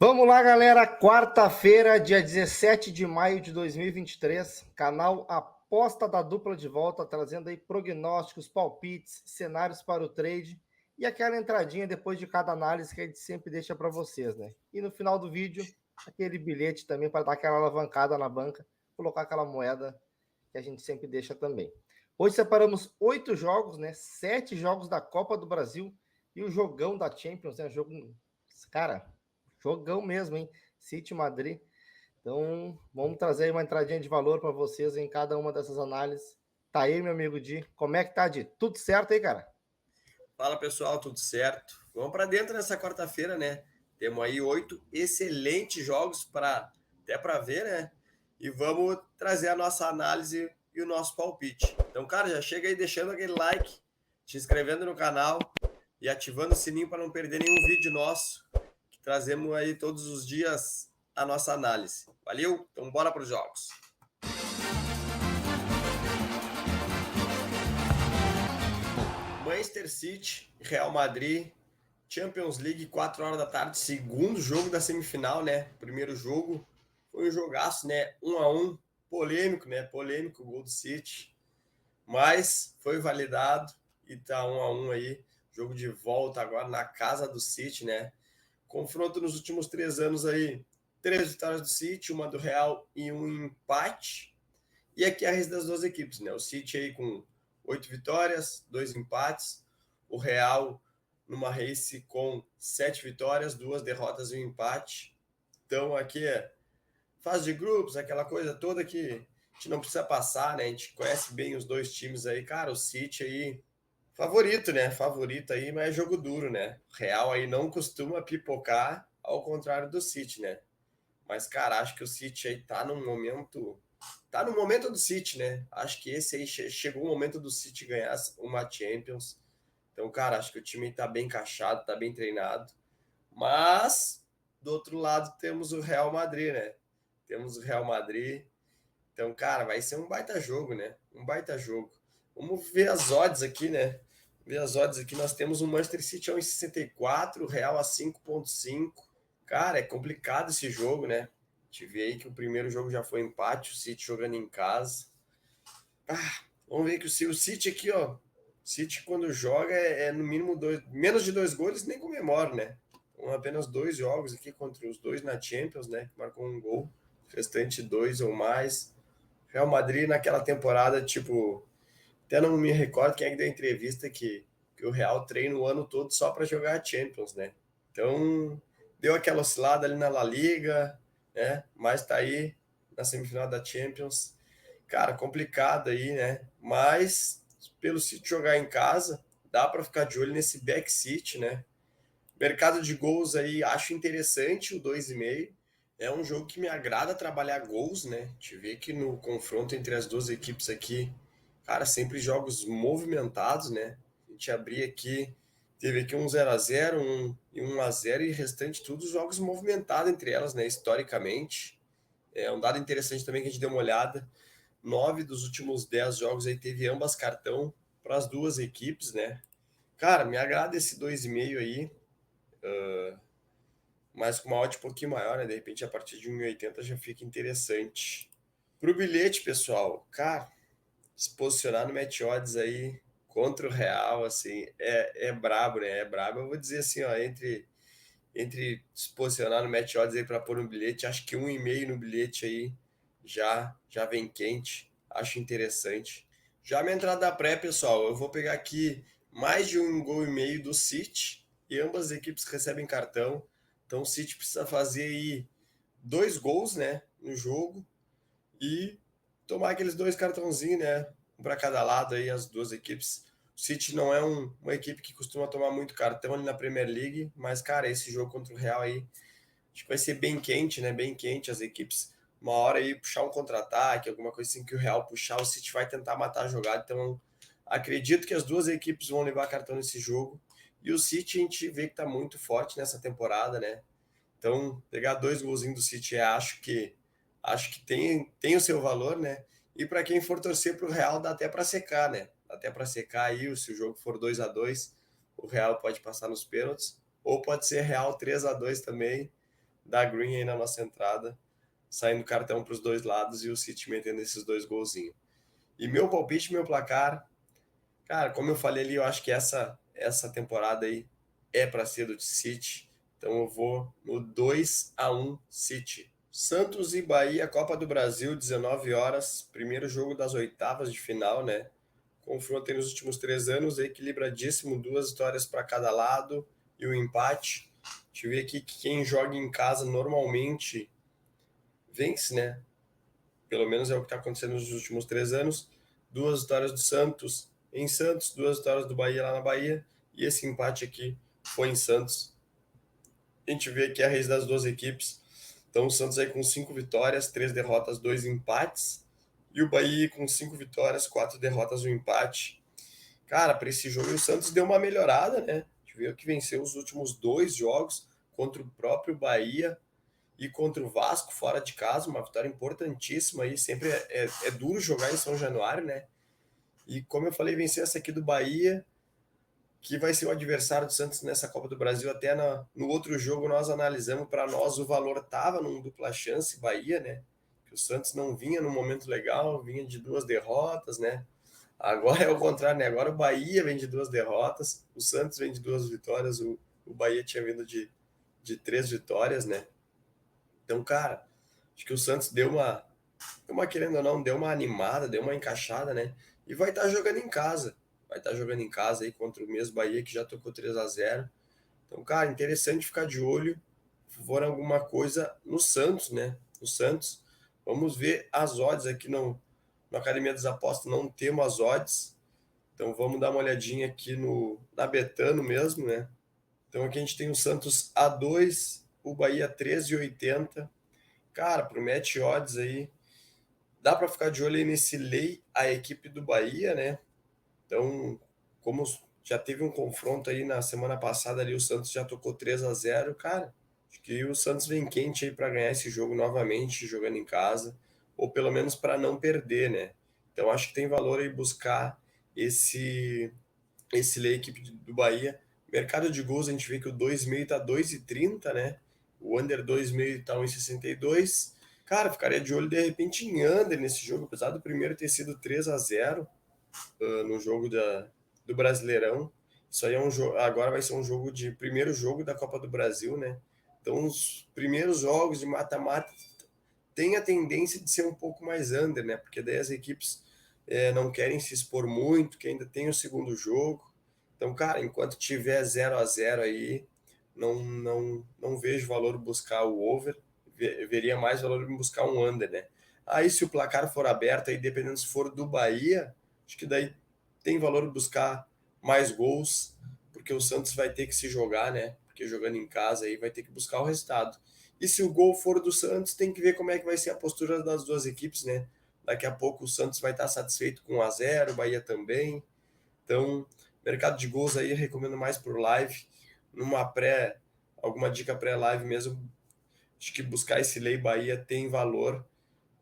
Vamos lá, galera. Quarta-feira, dia 17 de maio de 2023. Canal Aposta da Dupla de volta, trazendo aí prognósticos, palpites, cenários para o trade e aquela entradinha depois de cada análise que a gente sempre deixa para vocês, né? E no final do vídeo, aquele bilhete também para dar aquela alavancada na banca, colocar aquela moeda que a gente sempre deixa também. Hoje separamos 8 jogos, né? 7 jogos da Copa do Brasil e o jogão da Champions, né? Jogo, cara, jogão mesmo, hein? City Madrid. Então, vamos trazer aí uma entradinha de valor para vocês em cada uma dessas análises. Tá aí, meu amigo Di. Como é que tá, Di? Tudo certo aí, cara? Fala pessoal, tudo certo? Vamos para dentro nessa quarta-feira, né? Temos aí 8 excelentes jogos para até para ver, né? E vamos trazer a nossa análise e o nosso palpite. Então, cara, já chega aí deixando aquele like, te inscrevendo no canal e ativando o sininho para não perder nenhum vídeo nosso, que trazemos aí todos os dias a nossa análise. Valeu? Então bora para os jogos. Manchester City, Real Madrid, Champions League, 4 horas da tarde, segundo jogo da semifinal, né? Primeiro jogo foi um jogaço, né? 1-1, polêmico, né? Polêmico o gol do City, mas foi validado e tá 1-1 aí. Jogo de volta agora na casa do City, né? Confronto nos últimos 3 anos aí, 3 vitórias do City, uma do Real e um empate. E aqui a rede das duas equipes, né? O City aí com 8 vitórias, 2 empates. O Real numa race com 7 vitórias, 2 derrotas e um empate. Então aqui é fase de grupos, aquela coisa toda que a gente não precisa passar, né? A gente conhece bem os dois times aí. Cara, o City aí, favorito, né? Favorito aí, mas é jogo duro, né? O Real aí não costuma pipocar, ao contrário do City, né? Mas, cara, acho que o City aí tá num momento. Tá no momento do City, né? Acho que esse aí chegou o momento do City ganhar uma Champions. Então, cara, acho que o time tá bem encaixado, tá bem treinado. Mas, do outro lado, temos o Real Madrid, né? Temos o Real Madrid. Então, cara, vai ser um baita jogo, né? Um baita jogo. Vamos ver as odds aqui, né? Ver as odds aqui. Nós temos o Manchester City a 1,64, o Real a 5,5. Cara, é complicado esse jogo, né? Te vê aí que o primeiro jogo já foi empate, o City jogando em casa. Vamos ver que o City aqui, ó. O City quando joga é no mínimo menos de 2 gols, nem comemora, né? Então, apenas 2 jogos aqui contra os dois na Champions, né? Marcou um gol, restante 2 ou mais. Real Madrid naquela temporada, tipo, até não me recordo quem é que deu entrevista que o Real treina o ano todo só para jogar a Champions, né? Então, deu aquela oscilada ali na La Liga, né? Mas tá aí na semifinal da Champions. Cara, complicado aí, né? Mas pelo City jogar em casa, dá para ficar de olho nesse back City, né? Mercado de gols aí, acho interessante o 2,5. É um jogo que me agrada trabalhar gols, né? Te vê que no confronto entre as duas equipes aqui, cara, sempre jogos movimentados, né? A gente abria aqui, teve aqui um 0-0, um e 1-0 e restante tudo jogos movimentados entre elas, né? Historicamente. É um dado interessante também que a gente deu uma olhada. 9 dos últimos 10 jogos aí teve ambas cartão para as duas equipes, né? Cara, me agrada esse 2,5 aí, mas com uma odd um pouquinho maior, né? De repente, a partir de 1,80 já fica interessante. Pro bilhete, pessoal, cara, se posicionar no match odds aí contra o Real, assim, é brabo, né? É brabo. Eu vou dizer assim, ó, entre se posicionar no match odds aí para pôr um bilhete, acho que 1,5 no bilhete aí já vem quente. Acho interessante. Já minha entrada da pré, pessoal, eu vou pegar aqui mais de 1,5 gols do City e ambas as equipes recebem cartão. Então o City precisa fazer aí 2 gols, né, no jogo e tomar aqueles 2 cartãozinhos, né, um para cada lado aí as duas equipes. O City não é uma equipe que costuma tomar muito cartão ali na Premier League, mas cara, esse jogo contra o Real aí acho que vai ser bem quente, né, bem quente as equipes. Uma hora aí puxar um contra-ataque, alguma coisa assim que o Real puxar, o City vai tentar matar a jogada. Então acredito que as duas equipes vão levar cartão nesse jogo. E o City a gente vê que tá muito forte nessa temporada, né? Então, pegar 2 golzinhos do City, acho que tem o seu valor, né? E para quem for torcer para o Real, dá até para secar, né? Dá até para secar aí, se o jogo for 2-2, o Real pode passar nos pênaltis, ou pode ser Real 3-2 também. dar green aí na nossa entrada, saindo cartão para os dois lados e o City metendo esses 2 golzinhos. E meu palpite, meu placar, cara, como eu falei ali, eu acho que essa temporada aí é para ser do City. Então eu vou no 2-1 City. Santos e Bahia, Copa do Brasil, 19 horas, primeiro jogo das oitavas de final, né? Confronto aí nos últimos 3 anos, equilibradíssimo, 2 vitórias para cada lado e um empate. Deixa eu ver aqui que quem joga em casa normalmente vence, né? Pelo menos é o que está acontecendo nos últimos 3 anos. 2 vitórias do Santos em Santos, 2 vitórias do Bahia lá na Bahia, e esse empate aqui foi em Santos. A gente vê aqui a raiz das duas equipes. Então o Santos aí com 5 vitórias, 3 derrotas, 2 empates, e o Bahia com 5 vitórias, 4 derrotas, 1 empate. Cara, para esse jogo o Santos deu uma melhorada, né? A gente viu que venceu os últimos 2 jogos contra o próprio Bahia e contra o Vasco fora de casa, uma vitória importantíssima aí. Sempre é duro jogar em São Januário, né? E como eu falei, vencer essa aqui do Bahia, que vai ser o adversário do Santos nessa Copa do Brasil. Até no outro jogo nós analisamos, para nós o valor estava num dupla chance Bahia, né? Que o Santos não vinha num momento legal, vinha de 2 derrotas, né? Agora é o contrário, né? Agora o Bahia vem de 2 derrotas, o Santos vem de 2 vitórias, o Bahia tinha vindo de 3 vitórias, né? Então, cara, acho que o Santos querendo ou não, deu uma animada, deu uma encaixada, né? E vai estar jogando em casa. Vai estar jogando em casa aí contra o mesmo Bahia que já tocou 3-0. Então, cara, interessante ficar de olho. Se for alguma coisa no Santos, né? No Santos. Vamos ver as odds aqui na Academia das Apostas. Não temos as odds. Então vamos dar uma olhadinha aqui na Betano mesmo, né? Então aqui a gente tem o Santos A2, o Bahia 13,80. Cara, pro match odds aí, dá para ficar de olho aí nesse lei, a equipe do Bahia, né? Então, como já teve um confronto aí na semana passada ali, o Santos já tocou 3-0, cara. Acho que o Santos vem quente aí para ganhar esse jogo novamente, jogando em casa, ou pelo menos para não perder, né? Então, acho que tem valor aí buscar esse lei equipe do Bahia. Mercado de gols, a gente vê que o 2,5 tá 2,30, né? O under 2,5 tá 1,62. Cara, ficaria de olho de repente em under nesse jogo, apesar do primeiro ter sido 3-0 no jogo do Brasileirão. Isso aí é um jogo, agora vai ser um jogo de primeiro jogo da Copa do Brasil, né? Então os primeiros jogos de mata-mata tem a tendência de ser um pouco mais under, né? Porque daí as equipes não querem se expor muito, que ainda tem o segundo jogo. Então, cara, enquanto tiver 0-0 aí, não vejo valor buscar o over, veria mais valor em buscar um under, né? Aí se o placar for aberto, aí dependendo se for do Bahia, acho que daí tem valor buscar mais gols, porque o Santos vai ter que se jogar, né? Porque jogando em casa aí vai ter que buscar o resultado. E se o gol for do Santos, tem que ver como é que vai ser a postura das duas equipes, né? Daqui a pouco o Santos vai estar satisfeito com 1-0, o Bahia também. Então, mercado de gols aí, recomendo mais por live. Alguma dica pré-live mesmo. Acho que buscar esse Lei Bahia tem valor.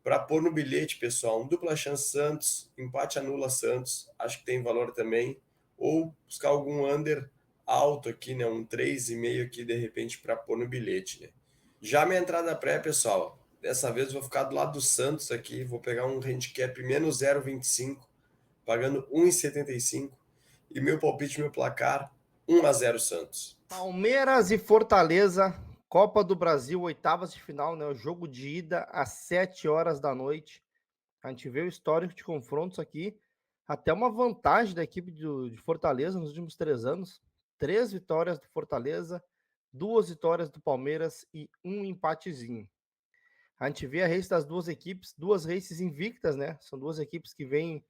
Para pôr no bilhete, pessoal, um dupla chance Santos, empate anula Santos, acho que tem valor também. Ou buscar algum under alto aqui, né? Um 3,5 aqui, de repente, para pôr no bilhete, né? Já minha entrada pré, pessoal, dessa vez eu vou ficar do lado do Santos aqui, vou pegar um handicap menos 0,25, pagando 1,75. E meu palpite, meu placar, 1-0 Santos. Palmeiras e Fortaleza, Copa do Brasil, oitavas de final, né? O jogo de ida às 7 horas da noite. A gente vê o histórico de confrontos aqui. Até uma vantagem da equipe de Fortaleza nos últimos 3 anos. 3 vitórias do Fortaleza, 2 vitórias do Palmeiras e um empatezinho. A gente vê a race das duas equipes, 2 races invictas, né? São 2 equipes que vêm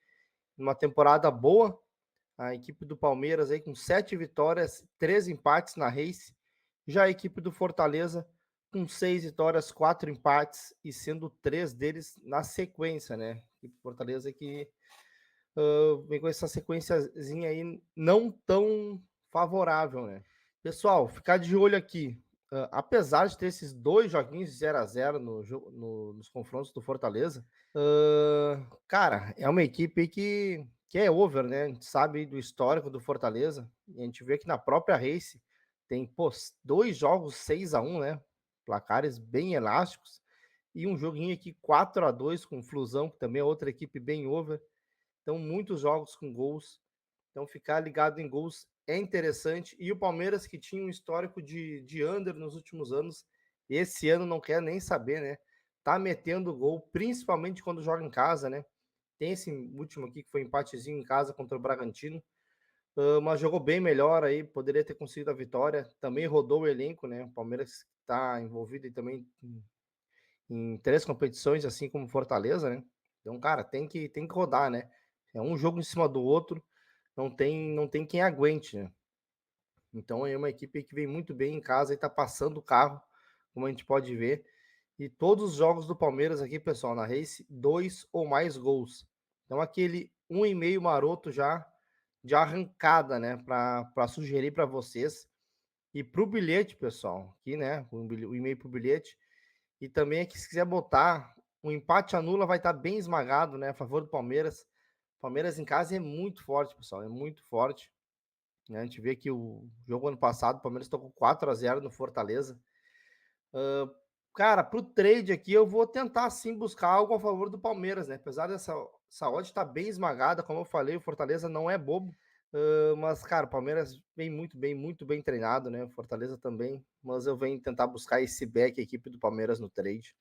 numa temporada boa. A equipe do Palmeiras aí com 7 vitórias, 3 empates na race. Já a equipe do Fortaleza com 6 vitórias, 4 empates e sendo 3 deles na sequência, né? A equipe do Fortaleza que vem com essa sequenciazinha aí não tão favorável, né? Pessoal, ficar de olho aqui. Apesar de ter esses 2 joguinhos de 0-0 nos confrontos do Fortaleza, cara, é uma equipe aí que é over, né? A gente sabe do histórico do Fortaleza. E a gente vê que na própria Race tem, pô, 2 jogos 6-1, né? placares bem elásticos, e um joguinho aqui 4-2 com o Flusão, que também é outra equipe bem over. Então, muitos jogos com gols. Então, ficar ligado em gols é interessante. E o Palmeiras, que tinha um histórico de under nos últimos anos, esse ano não quer nem saber, né? Tá metendo gol, principalmente quando joga em casa, né? Tem esse último aqui que foi empatezinho em casa contra o Bragantino, mas jogou bem melhor aí, poderia ter conseguido a vitória. Também rodou o elenco, né? O Palmeiras está envolvido e também em 3 competições, assim como Fortaleza, né. Então, cara, tem que rodar, né. É um jogo em cima do outro, não tem quem aguente, né. Então é uma equipe que vem muito bem em casa e tá passando o carro, como a gente pode ver. E todos os jogos do Palmeiras aqui, pessoal, na Race, 2 ou mais gols. Então aquele 1,5 maroto já de arrancada, né, para sugerir para vocês. E para o bilhete, pessoal, aqui, né, o e-mail para o bilhete, e também aqui, se quiser botar o empate anula, vai estar bem esmagado, né, a favor do Palmeiras. Palmeiras em casa é muito forte, pessoal, é muito forte, né? A gente vê que o jogo ano passado, o Palmeiras tocou 4-0 no Fortaleza. Cara, para o trade aqui, eu vou tentar sim buscar algo a favor do Palmeiras, né? Apesar dessa odd estar bem esmagada, como eu falei, o Fortaleza não é bobo. Mas, cara, o Palmeiras vem muito bem treinado, né? O Fortaleza também. Mas eu venho tentar buscar esse back, a equipe do Palmeiras no trade.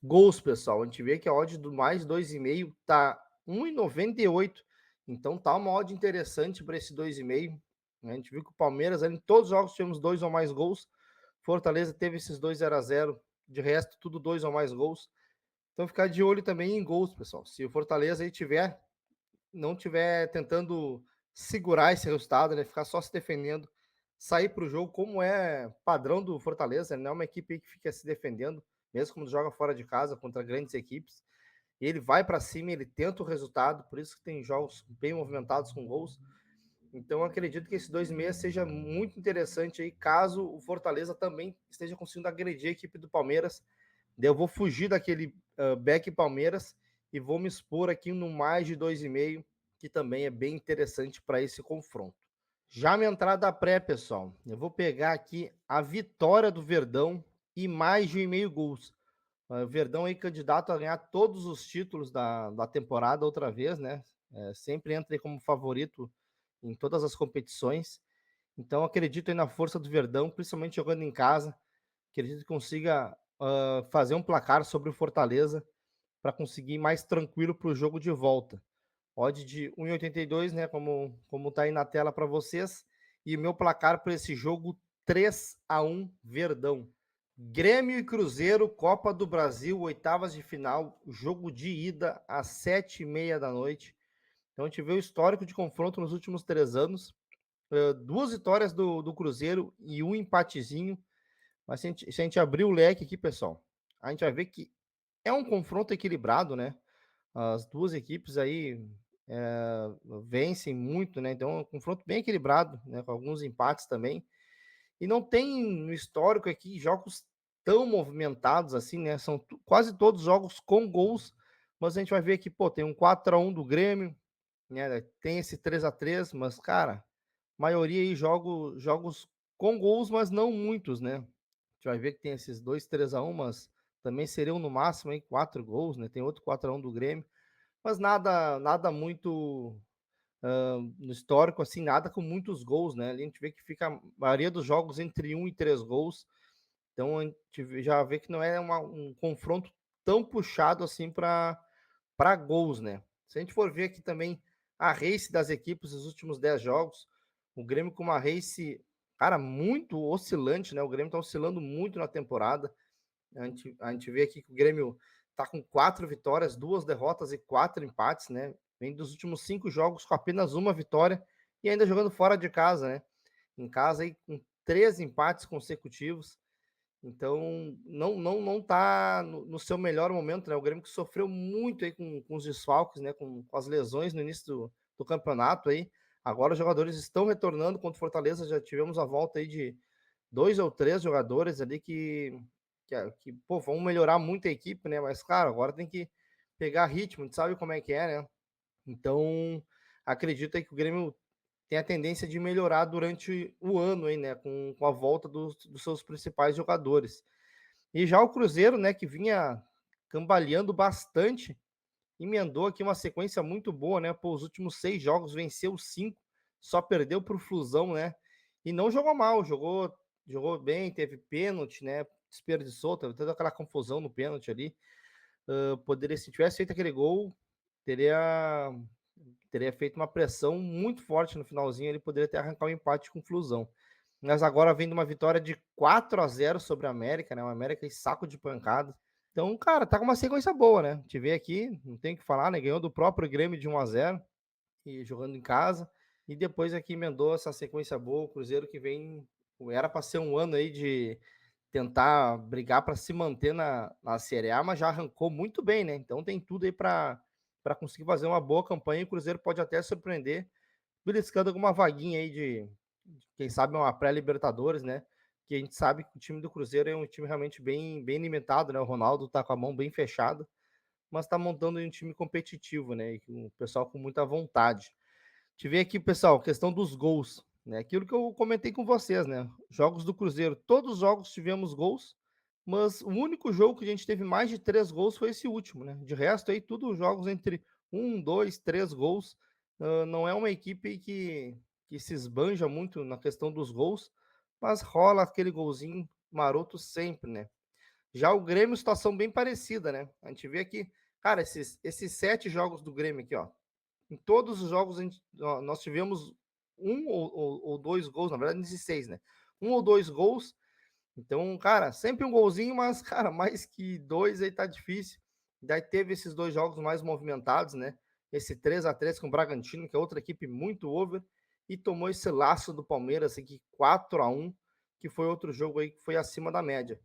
Gols, pessoal. A gente vê que a odd do mais 2,5 tá 1,98. Então tá uma odd interessante para esse 2,5. A gente viu que o Palmeiras, em todos os jogos, tivemos 2 ou mais gols. Fortaleza teve esses 2 0-0. De resto, tudo 2 ou mais gols. Então ficar de olho também em gols, pessoal. Se o Fortaleza aí não tiver tentando segurar esse resultado, né, ficar só se defendendo, sair para o jogo, como é padrão do Fortaleza, não é uma equipe que fica se defendendo, mesmo quando joga fora de casa contra grandes equipes. Ele vai para cima, ele tenta o resultado, por isso que tem jogos bem movimentados com gols. Então acredito que esse 2,5 seja muito interessante aí, caso o Fortaleza também esteja conseguindo agredir a equipe do Palmeiras. Eu vou fugir daquele back Palmeiras e vou me expor aqui no mais de 2,5, que também é bem interessante para esse confronto. Já minha entrada pré, pessoal, eu vou pegar aqui a vitória do Verdão e mais de 1,5 gols. O Verdão aí candidato a ganhar todos os títulos da temporada outra vez, né? Sempre entra aí como favorito em todas as competições. Então acredito aí na força do Verdão, principalmente jogando em casa. Acredito que consiga fazer um placar sobre o Fortaleza para conseguir ir mais tranquilo para o jogo de volta. Odd de 1,82, né? Como tá aí na tela para vocês. E o meu placar para esse jogo 3-1 Verdão. Grêmio e Cruzeiro, Copa do Brasil, oitavas de final, jogo de ida às 7h30 da noite. Então a gente vê o histórico de confronto nos últimos 3 anos. 2 vitórias do Cruzeiro e um empatezinho. Mas se a gente abrir o leque aqui, pessoal, a gente vai ver que é um confronto equilibrado, né? As duas equipes aí vencem muito, né? Então é um confronto bem equilibrado, né? Com alguns empates também. E não tem no histórico aqui jogos tão movimentados assim, né? São quase todos jogos com gols, mas a gente vai ver que, pô, tem um 4-1 do Grêmio, né? Tem esse 3-3, mas, cara, maioria aí jogos com gols, mas não muitos, né? A gente vai ver que tem esses 2-3-1, mas também seriam no máximo aí 4 gols, né? Tem outro 4-1 do Grêmio, mas nada muito no histórico, assim, nada com muitos gols, né? Ali a gente vê que fica a maioria dos jogos entre 1 e 3 gols. Então a gente já vê que não é um confronto tão puxado assim para gols, né? Se a gente for ver aqui também a race das equipes nos últimos 10 jogos, o Grêmio com uma race, cara, muito oscilante, né? O Grêmio tá oscilando muito na temporada. A gente vê aqui que o Grêmio tá com 4 vitórias, 2 derrotas e 4 empates, né? Vem dos últimos 5 jogos com apenas uma vitória e ainda jogando fora de casa, né? Em casa aí com 3 empates consecutivos. Então, não tá no seu melhor momento, né? O Grêmio que sofreu muito aí com os desfalques, né? Com as lesões no início do campeonato aí. Agora os jogadores estão retornando contra o Fortaleza, já tivemos a volta aí de 2 ou 3 jogadores ali que pô, vão melhorar muito a equipe, né? Mas, cara, agora tem que pegar ritmo, a gente sabe como é que é, né? Então, acredito aí que o Grêmio tem a tendência de melhorar durante o ano aí, né? Com a volta dos seus principais jogadores. E já o Cruzeiro, né, que vinha cambaleando bastante, emendou aqui uma sequência muito boa, né? Pô, os últimos 6 jogos venceu 5, só perdeu para o Flusão, né? E não jogou mal, jogou bem, teve pênalti, né? Desperdiçou, teve toda aquela confusão no pênalti ali. Poderia, se tivesse feito aquele gol, teria teria feito uma pressão muito forte no finalzinho, ele poderia ter arrancado um empate com o Flusão. Mas agora vem de uma vitória de 4-0 sobre a América, né? O América em saco de pancada. Então, cara, tá com uma sequência boa, né? Te vê aqui, não tem o que falar, né? Ganhou do próprio Grêmio de 1-0 e jogando em casa. E depois aqui emendou essa sequência boa, o Cruzeiro que vem. Era para ser um ano aí de tentar brigar para se manter na Série A, mas já arrancou muito bem, né? Então tem tudo aí para conseguir fazer uma boa campanha e o Cruzeiro pode até surpreender, beliscando alguma vaguinha aí de quem sabe, uma pré-Libertadores, né? Que a gente sabe que o time do Cruzeiro é um time realmente bem limitado, né? O Ronaldo tá com a mão bem fechada, mas tá montando um time competitivo, né? E com o pessoal com muita vontade. Te ver aqui, pessoal, questão dos gols, né? Aquilo que eu comentei com vocês, né? Jogos do Cruzeiro, todos os jogos tivemos gols, mas o único jogo que a gente teve mais de 3 gols foi esse último, né? De resto, aí, tudo jogos entre 1, 2, 3 gols. Não é uma equipe que se esbanja muito na questão dos gols, mas rola aquele golzinho maroto sempre, né? Já o Grêmio, situação bem parecida, né? A gente vê aqui, cara, esses 7 jogos do Grêmio aqui, ó. Em todos os jogos nós tivemos 1 ou 2 gols, na verdade, 16, né? 1 ou 2 gols. Então, cara, sempre um golzinho, mas, cara, mais que dois aí tá difícil. Daí teve esses 2 jogos mais movimentados, né? Esse 3-3 com o Bragantino, que é outra equipe muito over, e tomou esse laço do Palmeiras aqui, 4-1, que foi outro jogo aí que foi acima da média.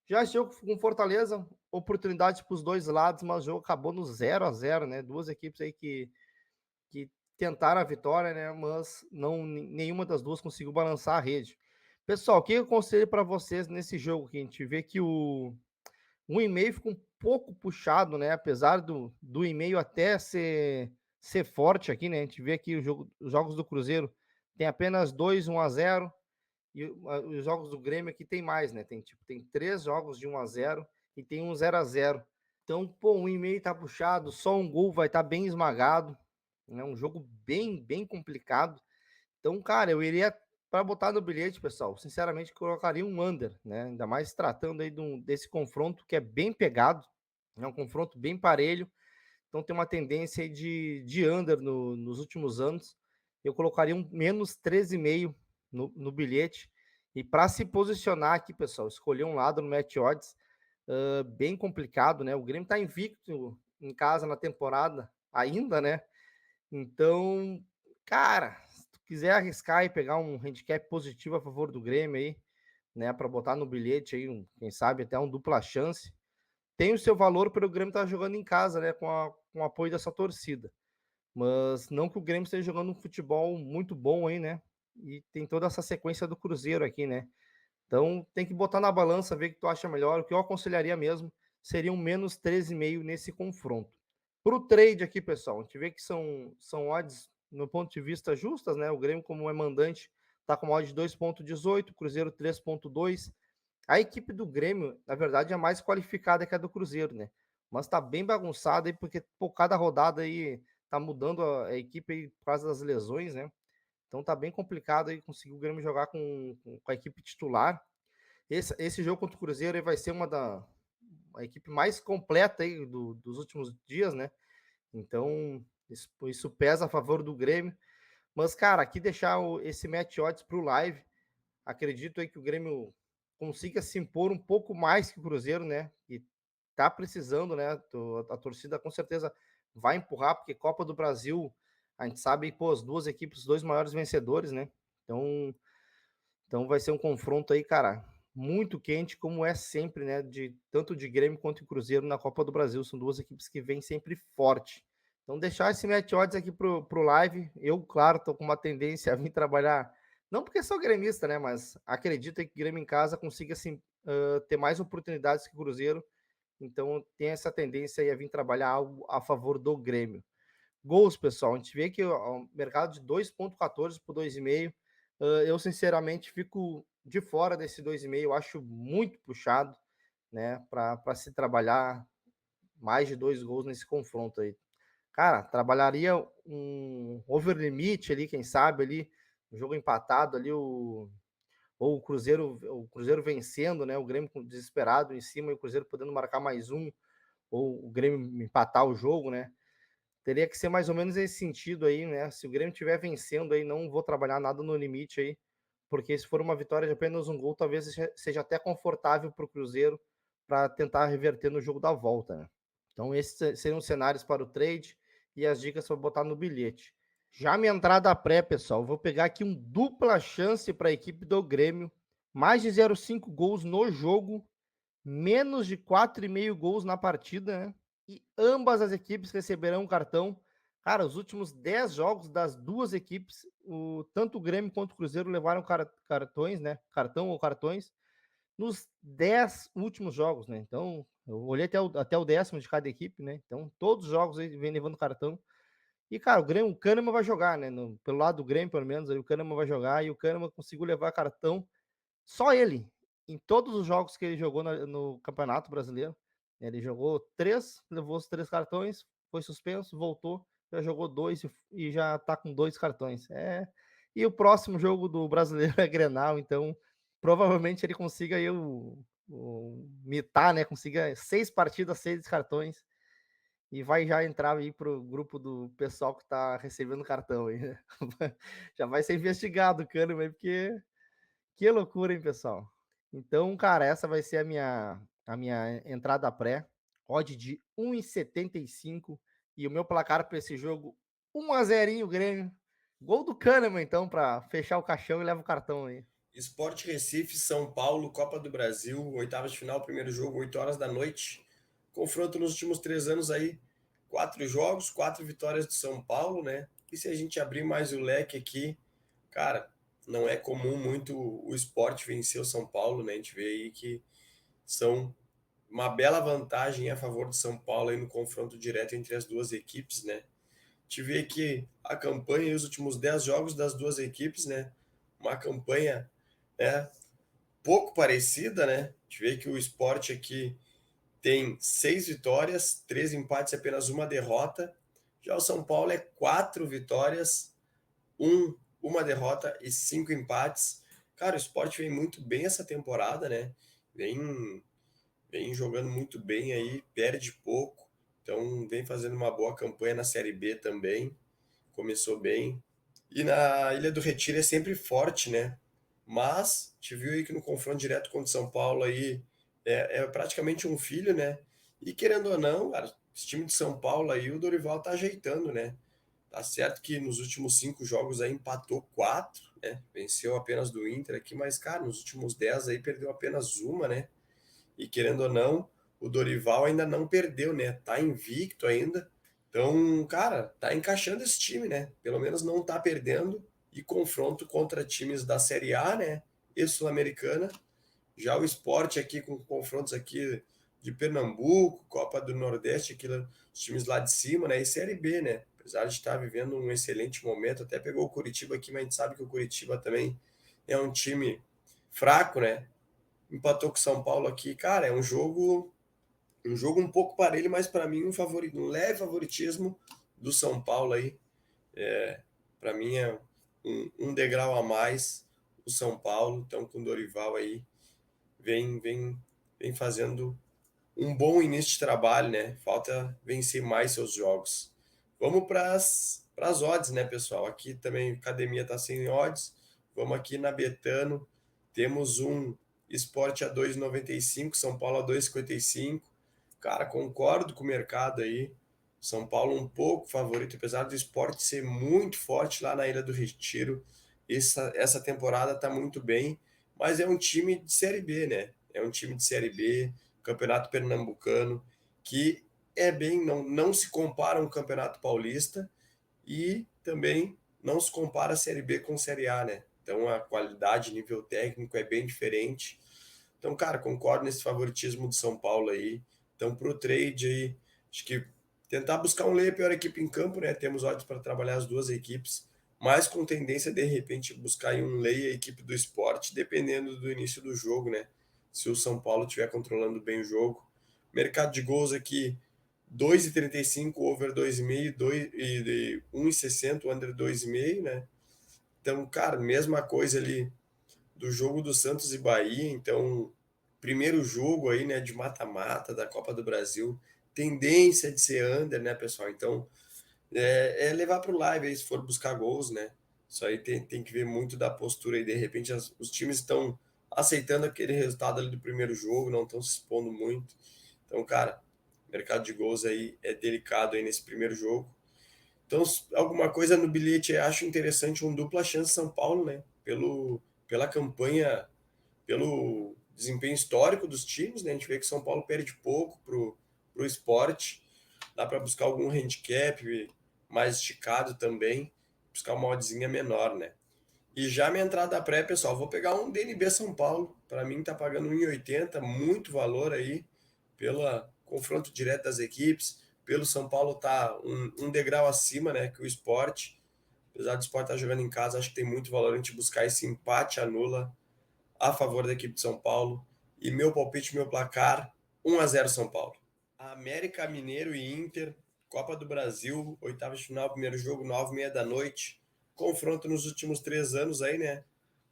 Já esse jogo com Fortaleza, oportunidade para os dois lados, mas o jogo acabou no 0-0, né? Duas equipes aí que tentaram a vitória, né? Mas não, nenhuma das duas conseguiu balançar a rede. Pessoal, o que eu aconselho para vocês nesse jogo? Que a gente vê que o 1,5 fica um pouco puxado, né? Apesar do e-mail até ser forte aqui, né? A gente vê aqui os jogos do Cruzeiro tem apenas 2 1-0 e os jogos do Grêmio aqui tem mais, né? Tem 3 jogos de 1-0 e tem um 0-0. Então, pô, um e-mail tá puxado, só um gol vai estar bem esmagado. É um jogo bem complicado. Então, cara, eu iria para botar no bilhete, pessoal. Sinceramente, colocaria um under, né? Ainda mais tratando aí desse confronto que é bem pegado, é um confronto bem parelho. Então, tem uma tendência aí de under nos últimos anos. Eu colocaria um menos 13,5 no bilhete. E para se posicionar aqui, pessoal, escolher um lado no match odds, bem complicado, né? O Grêmio está invicto em casa na temporada ainda, né? Então, cara, se tu quiser arriscar e pegar um handicap positivo a favor do Grêmio aí, né, para botar no bilhete aí, quem sabe até um dupla chance, tem o seu valor para o Grêmio estar jogando em casa, né, com o apoio dessa torcida. Mas não que o Grêmio esteja jogando um futebol muito bom aí, né? E tem toda essa sequência do Cruzeiro aqui, né? Então tem que botar na balança, ver o que tu acha melhor. O que eu aconselharia mesmo seria um menos 13,5 nesse confronto. Para o trade aqui, pessoal, a gente vê que são odds, no ponto de vista, justas, né? O Grêmio, como é mandante, está com uma odd de 2,18, Cruzeiro 3,2. A equipe do Grêmio, na verdade, é mais qualificada que a do Cruzeiro, né? Mas tá bem bagunçada aí, porque por cada rodada aí tá mudando a equipe aí por causa das lesões, né? Então tá bem complicado aí conseguir o Grêmio jogar com a equipe titular. Esse jogo contra o Cruzeiro aí vai ser a equipe mais completa aí dos últimos dias, né? Então isso pesa a favor do Grêmio. Mas, cara, aqui deixar esse match odds pro live. Acredito aí que o Grêmio consiga se impor um pouco mais que o Cruzeiro, né? E tá precisando, né? A torcida com certeza vai empurrar, porque Copa do Brasil, a gente sabe, pô, as duas equipes, os dois maiores vencedores, né? Então vai ser um confronto aí, cara, muito quente, como é sempre, né? Tanto de Grêmio quanto de Cruzeiro na Copa do Brasil. São duas equipes que vêm sempre forte. Então, deixar esse match odds aqui pro live. Eu, claro, tô com uma tendência a vir trabalhar, não porque sou gremista, né? Mas acredito que o Grêmio em casa consiga assim, ter mais oportunidades que o Cruzeiro. Então, tem essa tendência aí a vir trabalhar algo a favor do Grêmio. Gols, pessoal, a gente vê que o mercado de 2,14 por 2,5. Eu, sinceramente, fico de fora desse 2,5. Eu acho muito puxado. né, para se trabalhar mais de 2 gols nesse confronto aí. Cara, trabalharia um over limite ali, quem sabe ali, um jogo empatado ali, ou o Cruzeiro vencendo, né, o Grêmio desesperado em cima e o Cruzeiro podendo marcar mais um, ou o Grêmio empatar o jogo, né? Teria que ser mais ou menos esse sentido aí, né? Se o Grêmio estiver vencendo aí, não vou trabalhar nada no limite aí, porque se for uma vitória de apenas um gol, talvez seja até confortável para o Cruzeiro para tentar reverter no jogo da volta, né? Então, esses seriam os cenários para o trade e as dicas para botar no bilhete. Já minha entrada pré, pessoal, vou pegar aqui um dupla chance para a equipe do Grêmio, mais de 0,5 gols no jogo, menos de 4,5 gols na partida, né? E ambas as equipes receberão um cartão. Cara, os últimos 10 jogos das duas equipes, tanto o Grêmio quanto o Cruzeiro levaram cartões, né? Cartão ou cartões, nos 10 últimos jogos, né? Então, eu olhei até o 10º de cada equipe, né? Então, todos os jogos aí vem levando cartão. E, cara, o Kahneman vai jogar, né? Pelo lado do Grêmio, pelo menos, aí o Kahneman vai jogar e o Kahneman conseguiu levar cartão só ele, em todos os jogos que ele jogou no Campeonato Brasileiro. Ele jogou 3, levou os 3 cartões, foi suspenso, voltou, já jogou 2 e já tá com 2 cartões. E o próximo jogo do Brasileiro é Grenal, então provavelmente ele consiga aí mitar, né? Consiga 6 partidas, 6 cartões e vai já entrar aí pro grupo do pessoal que tá recebendo cartão aí. Já vai ser investigado o Kahneman aí, porque que loucura, hein, pessoal? Então, cara, essa vai ser a minha entrada pré. Odd de 1,75 e o meu placar para esse jogo 1-0 Grêmio. Gol do Kahneman, então, para fechar o caixão e leva o cartão aí. Sport Recife, São Paulo, Copa do Brasil, oitavas de final, primeiro jogo, 8 horas da noite. Confronto nos últimos 3 anos aí, 4 jogos, 4 vitórias do São Paulo, né? E se a gente abrir mais o leque aqui, cara, não é comum muito o Sport vencer o São Paulo, né? A gente vê aí que são uma bela vantagem a favor do São Paulo aí no confronto direto entre as duas equipes, né? A gente vê que a campanha e os últimos 10 jogos das duas equipes, né? Uma campanha, né, pouco parecida, né? A gente vê que o Sport aqui tem 6 vitórias, 3 empates e apenas uma derrota. Já o São Paulo é 4 vitórias, uma derrota e 5 empates. Cara, o Sport vem muito bem essa temporada, né? Vem jogando muito bem aí, perde pouco. Então vem fazendo uma boa campanha na Série B também. Começou bem. E na Ilha do Retiro é sempre forte, né? Mas te viu aí que no confronto direto contra o São Paulo aí é praticamente um filho, né? E querendo ou não, cara, esse time de São Paulo aí, o Dorival tá ajeitando, né? Tá certo que nos últimos 5 jogos aí empatou 4, né? Venceu apenas do Inter aqui, mas, cara, nos últimos 10 aí perdeu apenas uma, né? E querendo ou não, o Dorival ainda não perdeu, né? Tá invicto ainda. Então, cara, tá encaixando esse time, né? Pelo menos não tá perdendo. E confronto contra times da Série A, né? E Sul-Americana. Já o esporte aqui com confrontos aqui de Pernambuco, Copa do Nordeste, aqui, os times lá de cima, né? E Série B, né? Apesar de estar vivendo um excelente momento, até pegou o Curitiba aqui, mas a gente sabe que o Curitiba também é um time fraco, né? Empatou com o São Paulo aqui. Cara, é um jogo um pouco parelho, mas para mim um leve favoritismo do São Paulo aí. Para mim é um degrau a mais o São Paulo. Então com o Dorival aí vem fazendo um bom início de trabalho, né? Falta vencer mais seus jogos. Vamos para as odds, né, pessoal? Aqui também a academia está sem odds. Vamos aqui na Betano. Temos um Sport a 2,95, São Paulo a 2,55. Cara, concordo com o mercado aí. São Paulo um pouco favorito, apesar do Sport ser muito forte lá na Ilha do Retiro. Essa temporada tá muito bem, mas é um time de Série B, né? É um time de Série B, Campeonato Pernambucano, que não se compara a um Campeonato Paulista e também não se compara a Série B com Série A, né? Então a qualidade, nível técnico é bem diferente. Então, cara, concordo nesse favoritismo do São Paulo aí. Então, pro trade aí, acho que tentar buscar um lei a pior equipe em campo, né? Temos odds para trabalhar as duas equipes, mas com tendência de repente buscar aí um lei a equipe do esporte, dependendo do início do jogo, né? se o São Paulo estiver controlando bem o jogo. Mercado de gols aqui, 2,35, over 2,5, e 1,60, under 2,5, né? Então, cara, mesma coisa ali do jogo do Santos e Bahia. Então, primeiro jogo aí, né, de mata-mata da Copa do Brasil. Tendência de ser under, né, pessoal? Então, é levar para o live aí, se for buscar gols, né? Isso aí tem que ver muito da postura aí. De repente, os times estão aceitando aquele resultado ali do primeiro jogo, não estão se expondo muito. Então, cara, mercado de gols aí é delicado aí nesse primeiro jogo. Então, alguma coisa no bilhete, eu acho interessante um dupla chance São Paulo, né? Pela campanha, pelo desempenho histórico dos times, né? A gente vê que São Paulo perde pouco pro esporte. Dá para buscar algum handicap mais esticado também, buscar uma oddzinha menor, né? E já minha entrada pré, pessoal, vou pegar um DNB São Paulo. Para mim tá pagando 1,80, muito valor aí pelo confronto direto das equipes. Pelo São Paulo tá um degrau acima, né, que o Sport. Apesar do Sport estar jogando em casa, acho que tem muito valor a gente buscar esse empate anula a favor da equipe de São Paulo. E meu palpite, meu placar, 1-0 São Paulo. América Mineiro e Inter, Copa do Brasil, oitava de final, primeiro jogo, 9h30 da noite. Confronto nos últimos 3 anos aí, né?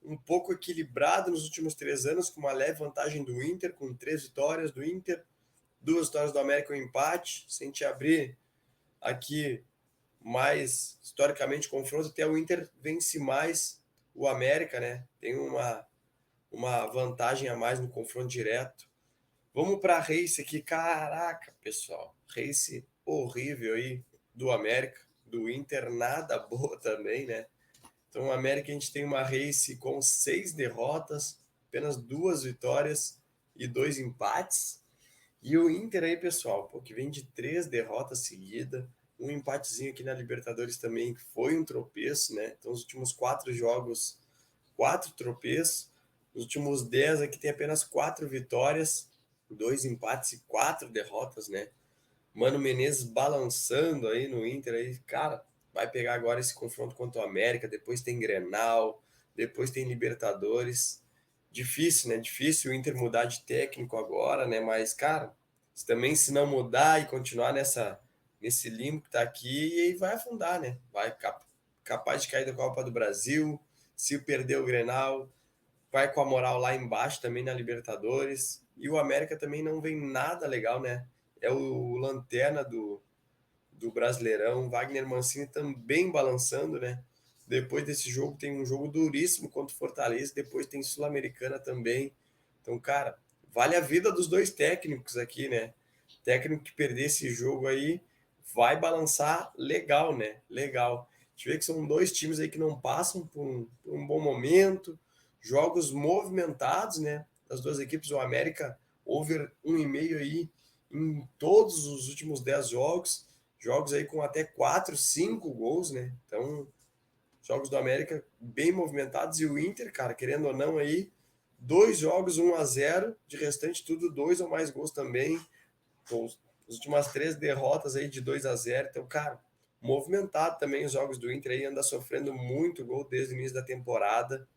Um pouco equilibrado nos últimos 3 anos, com uma leve vantagem do Inter, com 3 vitórias do Inter, 2 vitórias do América e um empate. Se a gente abrir aqui mais historicamente confronto, até o Inter vence mais o América, né? Tem uma vantagem a mais no confronto direto. Vamos para Race aqui. Caraca, pessoal. Race horrível aí do América, do Inter, nada boa também, né? Então, o América a gente tem uma Race com 6 derrotas, apenas 2 vitórias e 2 empates. E o Inter aí, pessoal, pô, que vem de 3 derrotas seguidas, um empatezinho aqui na Libertadores também, que foi um tropeço, né? Então, os últimos 4 jogos, 4 tropeços. Nos últimos 10 aqui tem apenas 4 vitórias, 2 empates e 4 derrotas, né? Mano Menezes balançando aí no Inter aí, cara, vai pegar agora esse confronto contra o América, depois tem Grenal, depois tem Libertadores. Difícil, né? Difícil o Inter mudar de técnico agora, né? Mas, cara, também se não mudar e continuar nesse limbo que tá aqui, aí vai afundar, né? Vai capaz de cair da Copa do Brasil, se perder o Grenal, vai com a moral lá embaixo também na Libertadores. E o América também não vem nada legal, né? É o lanterna do Brasileirão. Wagner Mancini também balançando, né? Depois desse jogo tem um jogo duríssimo contra o Fortaleza, depois tem Sul-Americana também. Então, cara, vale a vida dos dois técnicos aqui, né? Técnico que perder esse jogo aí vai balançar legal, né? Legal. A gente vê que são dois times aí que não passam por um bom momento, jogos movimentados, né? Das duas equipes, o América over 1,5 aí em todos os últimos 10 jogos, jogos aí com até 4, 5 gols, né? Então, jogos do América bem movimentados, e o Inter, cara, querendo ou não aí, 2 jogos 1-0, de restante tudo 2 ou mais gols também. Então, as últimas 3 derrotas aí de 2-0. Então, cara, movimentado também os jogos do Inter aí, anda sofrendo muito gol desde o início da temporada.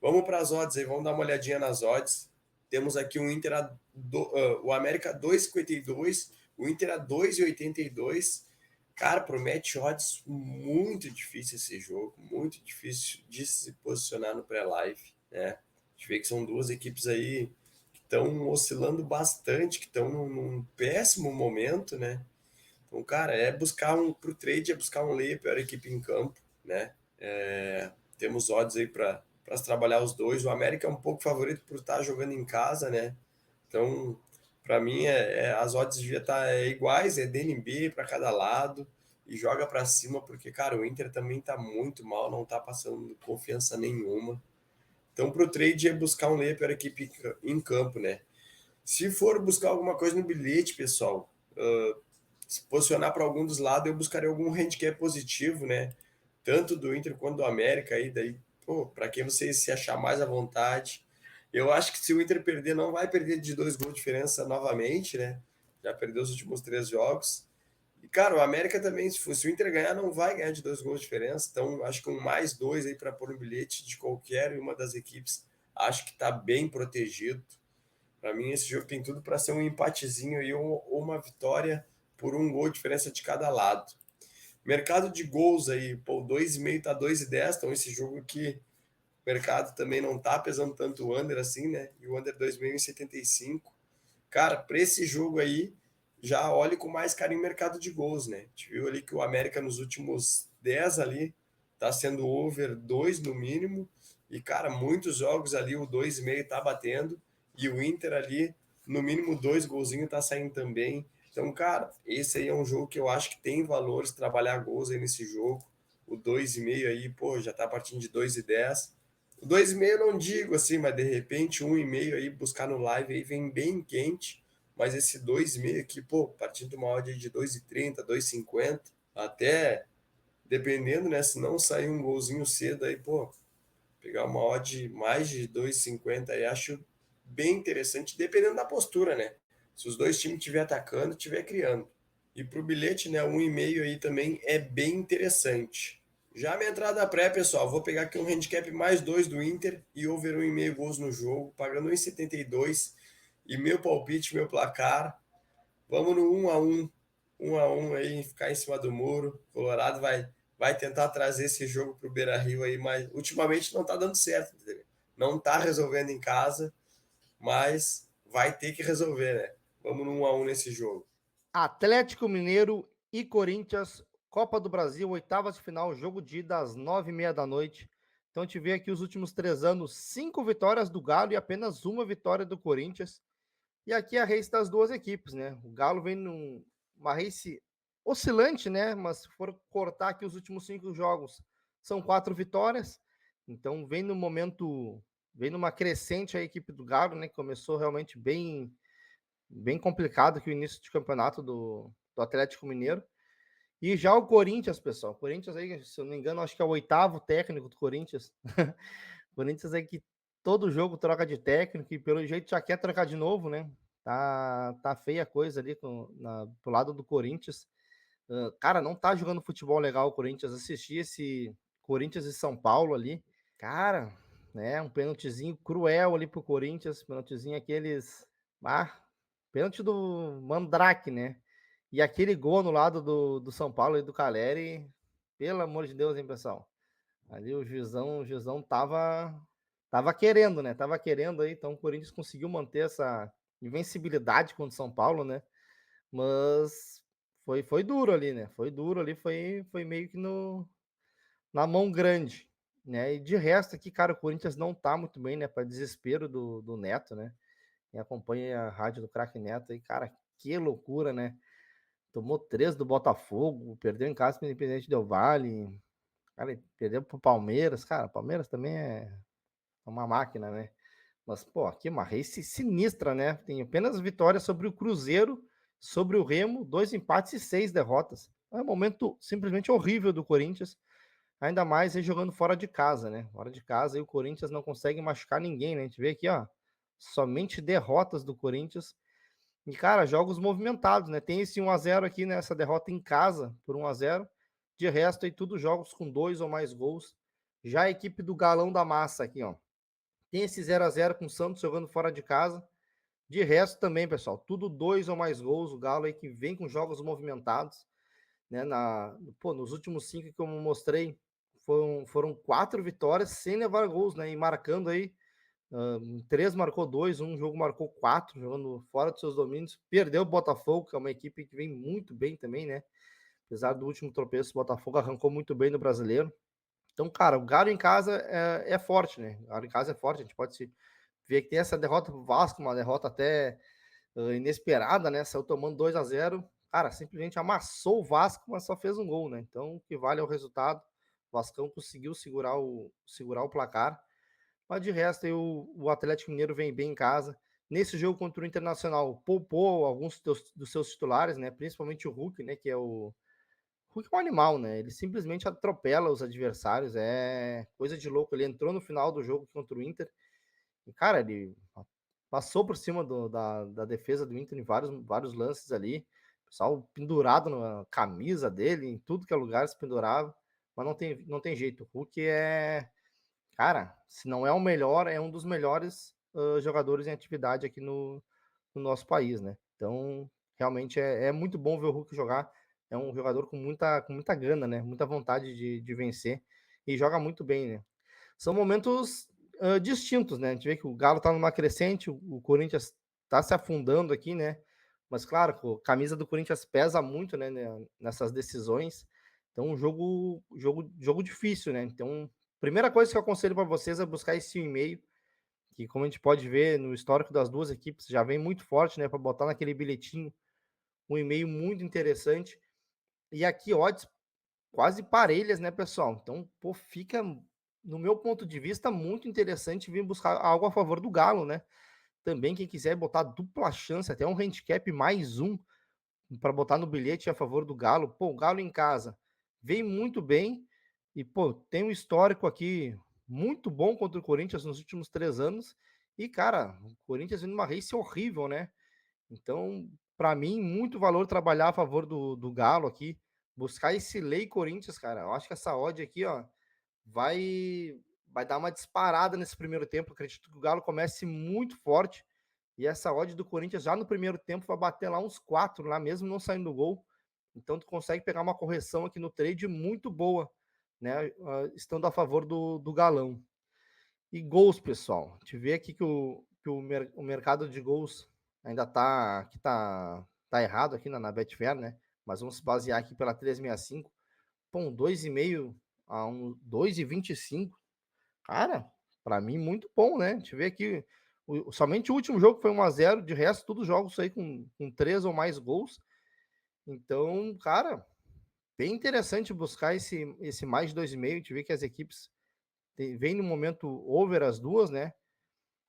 Vamos para as odds aí, vamos dar uma olhadinha nas odds. Temos aqui o Inter o América 2,52, o Inter a 2,82. Cara, promete odds muito difícil esse jogo, muito difícil de se posicionar no pré-live, né? A gente vê que são duas equipes aí que estão oscilando bastante, que estão num péssimo momento, né? Então, cara, pro trade é buscar um lay, a pior equipe em campo, né? Temos odds aí para trabalhar os dois. O América é um pouco favorito por estar jogando em casa, né? Então, para mim, as odds devia estar iguais, é DNB para cada lado e joga para cima, porque, cara, o Inter também tá muito mal, não tá passando confiança nenhuma. Então, pro trade é buscar um lay para a equipe em campo, né? Se for buscar alguma coisa no bilhete, pessoal, se posicionar para algum dos lados, eu buscaria algum handicap positivo, né? Tanto do Inter quanto do América aí, daí, pô, para quem você se achar mais à vontade. Eu acho que se o Inter perder, não vai perder de 2 gols de diferença novamente, né? Já perdeu os últimos 3 jogos. E, cara, o América também, se o Inter ganhar, não vai ganhar de 2 gols de diferença. Então, acho que um mais dois aí para pôr no bilhete de qualquer uma das equipes, acho que tá bem protegido. Para mim, esse jogo tem tudo para ser um empatezinho aí ou uma vitória por um gol de diferença de cada lado. Mercado de gols aí, pô, 2,5 tá 2,10, então esse jogo aqui, o mercado também não tá pesando tanto o under assim, né? E o under 2,75. Cara, para esse jogo aí, já olhe com mais carinho o mercado de gols, né? A gente viu ali que o América nos últimos 10 ali tá sendo over 2 no mínimo. E, cara, muitos jogos ali o 2,5 tá batendo. E o Inter ali, no mínimo 2 golzinhos tá saindo também. Então, cara, esse aí é um jogo que eu acho que tem valores trabalhar gols aí nesse jogo. O 2,5 aí, pô, já tá partindo de 2,10. O 2,5 eu não digo assim, mas de repente 1,5 aí, buscar no live aí vem bem quente. Mas esse 2,5 aqui, pô, partindo de uma odd de 2,30, 2,50, até dependendo, né? Se não sair um golzinho cedo aí, pô, pegar uma odd mais de 2,50 aí, acho bem interessante, dependendo da postura, né? Se os dois times estiver atacando, estiver criando. E pro bilhete, né, 1,5 aí também é bem interessante. Já minha entrada pré, pessoal, vou pegar aqui um handicap mais 2 do Inter e over 1,5 gols no jogo, pagando 1,72. E meu palpite, meu placar, vamos no 1-1, 1-1 aí, ficar em cima do muro. Colorado vai tentar trazer esse jogo pro Beira-Rio aí, mas ultimamente não tá dando certo, entendeu? Não tá resolvendo em casa, mas vai ter que resolver, né? Vamos no 1-1 nesse jogo. Atlético Mineiro e Corinthians, Copa do Brasil, oitavas de final, jogo de ida às 9h30 da noite. Então a gente vê aqui os últimos 3 anos, 5 vitórias do Galo e apenas uma vitória do Corinthians. E aqui a race das duas equipes, né? O Galo vem numa race oscilante, né? Mas se for cortar aqui os últimos 5 jogos, são 4 vitórias. Então vem numa crescente a equipe do Galo, né? Começou realmente bem complicado aqui o início de campeonato do Atlético Mineiro. E já o Corinthians, pessoal. O Corinthians aí, se eu não me engano, acho que é o 8º técnico do Corinthians. O Corinthians aí que todo jogo troca de técnico e pelo jeito já quer trocar de novo, né? Tá feia a coisa ali pro lado do Corinthians. Cara, não tá jogando futebol legal o Corinthians. Assisti esse Corinthians e São Paulo ali. Cara, né? Um pênaltizinho cruel ali pro Corinthians. Pênaltizinho aqueles. Ah, pênalti do Mandrake, né? E aquele gol no lado do São Paulo e do Caleri. Pelo amor de Deus, hein, pessoal? Ali o juizão tava querendo, né? Tava querendo aí, então o Corinthians conseguiu manter essa invencibilidade contra o São Paulo, né? Mas foi duro ali, né? Foi duro ali, foi meio que na mão grande, né? E de resto aqui, cara, o Corinthians não tá muito bem, né? Para desespero do Neto, né? Quem acompanha a rádio do Craque Neto aí, cara, que loucura, né? Tomou 3 do Botafogo, perdeu em casa para o Independente Del Valle, cara, perdeu pro Palmeiras, cara, Palmeiras também é uma máquina, né? Mas, pô, aqui uma race sinistra, né? Tem apenas vitórias sobre o Cruzeiro, sobre o Remo, 2 empates e 6 derrotas. É um momento simplesmente horrível do Corinthians, ainda mais aí jogando fora de casa, né? Fora de casa, aí o Corinthians não consegue machucar ninguém, né? A gente vê aqui, ó, somente derrotas do Corinthians. E, cara, jogos movimentados, né? Tem esse 1-0 aqui, né? Essa derrota em casa por 1-0. De resto, aí tudo jogos com 2 ou mais gols. Já a equipe do Galão da Massa aqui, ó. Tem esse 0-0 com o Santos jogando fora de casa. De resto também, pessoal, tudo 2 ou mais gols. O Galo aí que vem com jogos movimentados, né? Nos últimos 5 que eu mostrei, foram 4 vitórias sem levar gols, né? E marcando aí, 3 marcou 2, um jogo marcou 4, jogando fora dos seus domínios. Perdeu o Botafogo, que é uma equipe que vem muito bem também, né? Apesar do último tropeço, o Botafogo arrancou muito bem no Brasileiro. Então, cara, o Galo em casa é forte, né? O Galo em casa é forte, a gente pode ver que tem essa derrota pro Vasco, uma derrota até inesperada, né? Saiu tomando 2-0. Cara, simplesmente amassou o Vasco, mas só fez um gol, né? Então, o que vale é o resultado. O Vascão conseguiu segurar o placar. Mas de resto, aí, o Atlético Mineiro vem bem em casa. Nesse jogo contra o Internacional, poupou alguns dos seus titulares, né? Principalmente o Hulk, né? Que é o Hulk é um animal, né? Ele simplesmente atropela os adversários. É coisa de louco. Ele entrou no final do jogo contra o Inter. E, cara, ele passou por cima da defesa do Inter em vários lances ali. O pessoal pendurado na camisa dele, em tudo que é lugar se pendurava. Mas não tem jeito. O Hulk é. Cara, se não é o melhor, é um dos melhores jogadores em atividade aqui no nosso país, né. Então, realmente é muito bom ver o Hulk jogar. É um jogador com muita gana, né, muita vontade de vencer e joga muito bem, né. São momentos, distintos, né, a gente vê que o Galo tá numa crescente, o Corinthians tá se afundando aqui, né, mas claro, a camisa do Corinthians pesa muito, né, nessas decisões. Então jogo difícil, né. Então, primeira coisa que eu aconselho para vocês é buscar esse e-mail, que como a gente pode ver no histórico das 2 equipes, já vem muito forte, né, para botar naquele bilhetinho, um e-mail muito interessante. E aqui odds quase parelhas, né, pessoal. Então, pô, fica, no meu ponto de vista, muito interessante vir buscar algo a favor do Galo, né. Também quem quiser botar dupla chance, até um handicap mais um para botar no bilhete a favor do Galo. Pô, o Galo em casa vem muito bem e, pô, tem um histórico aqui muito bom contra o Corinthians nos últimos 3 anos. E, cara, o Corinthians vem numa race horrível, né. Então, para mim, muito valor trabalhar a favor do Galo aqui, buscar esse lei Corinthians, cara. Eu acho que essa odd aqui, ó, vai vai dar uma disparada nesse primeiro tempo. Acredito que o Galo comece muito forte e essa odd do Corinthians já no primeiro tempo vai bater lá uns 4 lá mesmo não saindo do gol. Então tu consegue pegar uma correção aqui no trade muito boa, né, estando a favor do Galão. E gols, pessoal, a gente vê aqui que o mercado de gols ainda tá errado aqui na Betfair, né, mas vamos se basear aqui pela 365. Pô, um 2,5 a um 2,25. Cara, para mim muito bom, né. A gente vê aqui somente o último jogo foi 1-0, de resto todos os jogos aí com 3 ou mais gols. Então, cara, bem interessante buscar esse mais de 2,5. A gente vê que as equipes vêm no momento over as duas, né.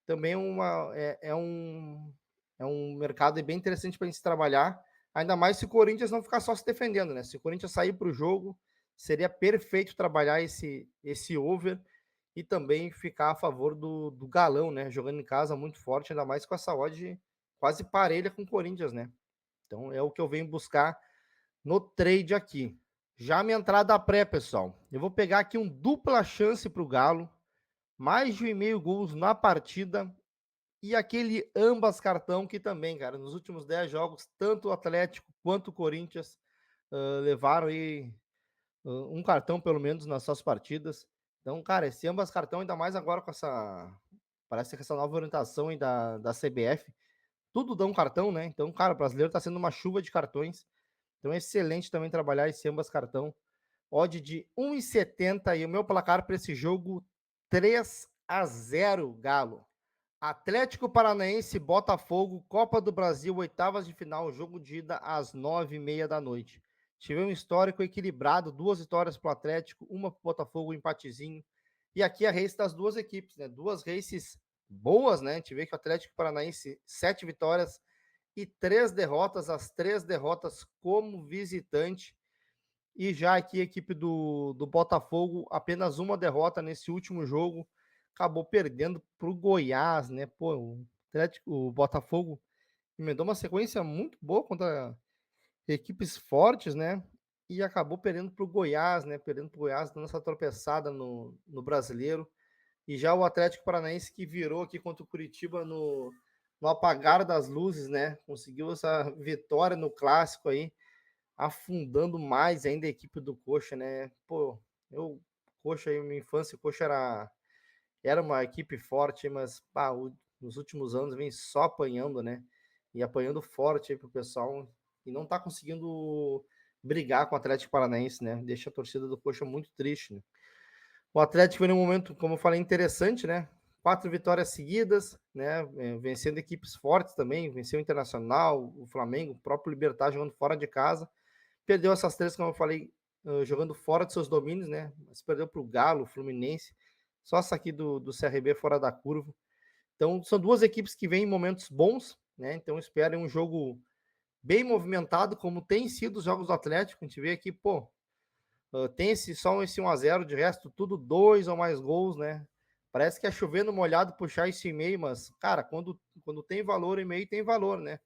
Também é um mercado bem interessante para a gente trabalhar, ainda mais se o Corinthians não ficar só se defendendo, né. Se o Corinthians sair para o jogo, seria perfeito trabalhar esse over e também ficar a favor do Galão, né, jogando em casa muito forte, ainda mais com essa odd quase parelha com o Corinthians, né. Então é o que eu venho buscar no trade aqui. Já a minha entrada pré, pessoal, eu vou pegar aqui um dupla chance para o Galo, mais de 1,5 gols na partida e aquele ambas cartão que também, cara, nos últimos 10 jogos, tanto o Atlético quanto o Corinthians levaram aí um cartão pelo menos nas suas partidas. Então, cara, esse ambas cartão, ainda mais agora com parece que essa nova orientação aí da CBF, tudo dá um cartão, né? Então, cara, o brasileiro tá sendo uma chuva de cartões. Então é excelente também trabalhar esse ambas cartão. Odd de 1,70 e o meu placar para esse jogo 3-0 Galo. Atlético Paranaense, Botafogo, Copa do Brasil, oitavas de final, jogo de ida às 9h30 da noite. Tivemos um histórico equilibrado, 2 vitórias para o Atlético, uma para o Botafogo, um empatezinho. E aqui a race das duas equipes, né? Duas races boas, né? A gente vê que o Atlético Paranaense, 7 vitórias e 3 derrotas, as 3 derrotas como visitante. E já aqui a equipe do Botafogo, apenas uma derrota nesse último jogo, acabou perdendo para o Goiás, né? Pô, o Botafogo emendou uma sequência muito boa contra equipes fortes, né? E acabou perdendo para o Goiás, né? Perdendo para o Goiás, dando essa tropeçada no brasileiro. E já o Atlético Paranaense que virou aqui contra o Curitiba no apagar das luzes, né? Conseguiu essa vitória no clássico aí, afundando mais ainda a equipe do Coxa, né? Pô, Coxa aí, minha infância, o Coxa era uma equipe forte, mas pá, nos últimos anos vem só apanhando, né? E apanhando forte aí pro pessoal e não tá conseguindo brigar com o Atlético Paranaense, né? Deixa a torcida do Coxa muito triste, né? O Atlético vem num momento, como eu falei, interessante, né? 4 vitórias seguidas, né? Vencendo equipes fortes também, venceu o Internacional, o Flamengo, o próprio Libertad jogando fora de casa. Perdeu essas 3, como eu falei, jogando fora de seus domínios, né? Mas perdeu para o Galo, Fluminense. Só essa aqui do CRB fora da curva. Então, são duas equipes que vêm em momentos bons, né? Então, esperem um jogo bem movimentado, como tem sido os jogos do Atlético. A gente vê aqui, pô, tem só esse 1-0, de resto, tudo 2 ou mais gols, né? Parece que é chovendo molhado puxar esse e-mail, mas, cara, quando tem valor, e-mail tem valor, né?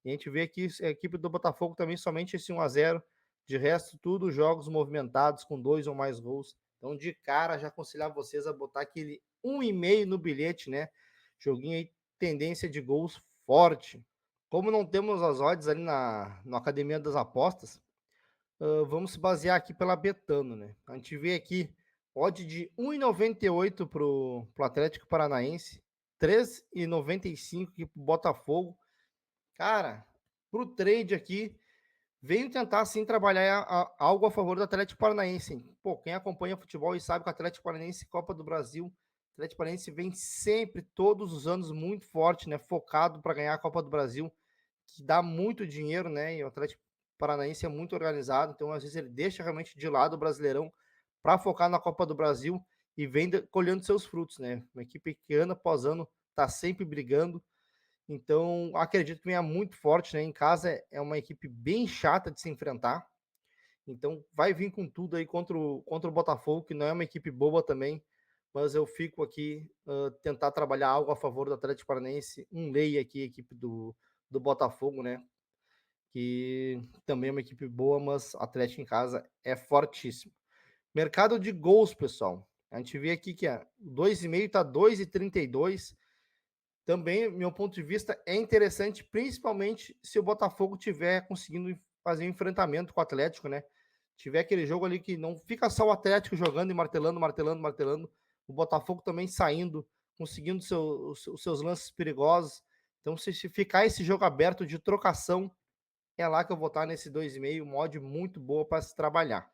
E a gente vê aqui a equipe do Botafogo também somente esse 1-0. De resto, tudo jogos movimentados com 2 ou mais gols. Então, de cara, já aconselhar vocês a botar aquele 1,5 no bilhete, né? Joguinho aí, tendência de gols forte. Como não temos as odds ali na Academia das Apostas, vamos se basear aqui pela Betano, né? A gente vê aqui odd de 1,98 pro Atlético Paranaense, 3,95 aqui pro Botafogo. Cara, pro trade aqui, veio tentar sim trabalhar algo a favor do Atlético Paranaense. Pô, quem acompanha futebol e sabe que o Atlético Paranaense, Copa do Brasil, o Atlético Paranaense vem sempre, todos os anos, muito forte, né? Focado para ganhar a Copa do Brasil, que dá muito dinheiro, né? E o Atlético Paranaense é muito organizado, então às vezes ele deixa realmente de lado o Brasileirão para focar na Copa do Brasil e vem colhendo seus frutos, né? Uma equipe que ano após ano está sempre brigando. Então, acredito que venha muito forte, né? Em casa é uma equipe bem chata de se enfrentar. Então, vai vir com tudo aí contra o Botafogo, que não é uma equipe boa também. Mas eu fico aqui tentar trabalhar algo a favor do Atlético Paranaense. Um lei aqui, a equipe do Botafogo, né? Que também é uma equipe boa, mas Atlético em casa é fortíssimo. Mercado de gols, pessoal. A gente vê aqui que 2,5 está 2,32. Também, meu ponto de vista, é interessante, principalmente se o Botafogo tiver conseguindo fazer um enfrentamento com o Atlético, né? Tiver aquele jogo ali que não fica só o Atlético jogando e martelando, martelando, martelando, o Botafogo também saindo, conseguindo os seus lances perigosos. Então, se ficar esse jogo aberto de trocação, é lá que eu vou estar nesse 2,5, mod muito boa para se trabalhar.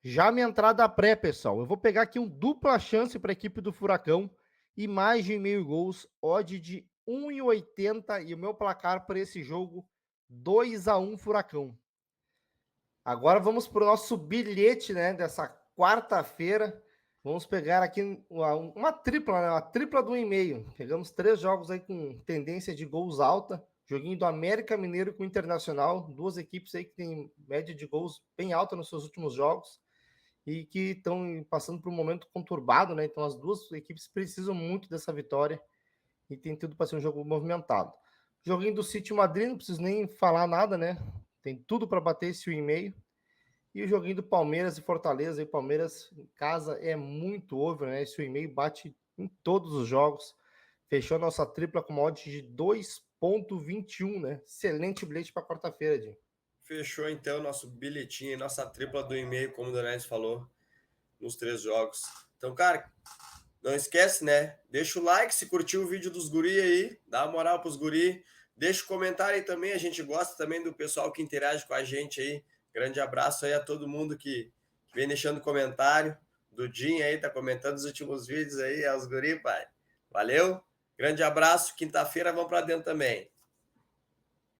Já minha entrada pré, pessoal, eu vou pegar aqui um dupla chance para a equipe do Furacão e mais de meio gols, odd de 1,80 e o meu placar para esse jogo 2-1 Furacão. Agora vamos para o nosso bilhete, né, dessa quarta-feira. Vamos pegar aqui uma tripla, né, uma tripla do 1,5. Pegamos 3 jogos aí com tendência de gols alta. Joguinho do América Mineiro com o Internacional, duas equipes aí que têm média de gols bem alta nos seus últimos jogos e que estão passando por um momento conturbado, né? Então as duas equipes precisam muito dessa vitória e tem tudo para ser um jogo movimentado. Joguinho do City Madrid, não preciso nem falar nada, né? Tem tudo para bater esse 1,5. E o joguinho do Palmeiras e Fortaleza, e Palmeiras em casa é muito over, né? Esse 1,5 bate em todos os jogos. Fechou a nossa tripla com uma odd de 2,21, né? Excelente bilhete para quarta-feira, Jim. Fechou então nosso bilhetinho, nossa tripla do e-mail, como o Donete falou, nos 3 jogos. Então, cara, não esquece, né? Deixa o like se curtiu o vídeo dos guri aí, dá uma moral pros guri. Deixa o comentário aí também, a gente gosta também do pessoal que interage com a gente aí. Grande abraço aí a todo mundo que vem deixando comentário. Dudinho aí tá comentando os últimos vídeos aí, aos guri, pai. Valeu, grande abraço, quinta-feira vamos pra dentro também.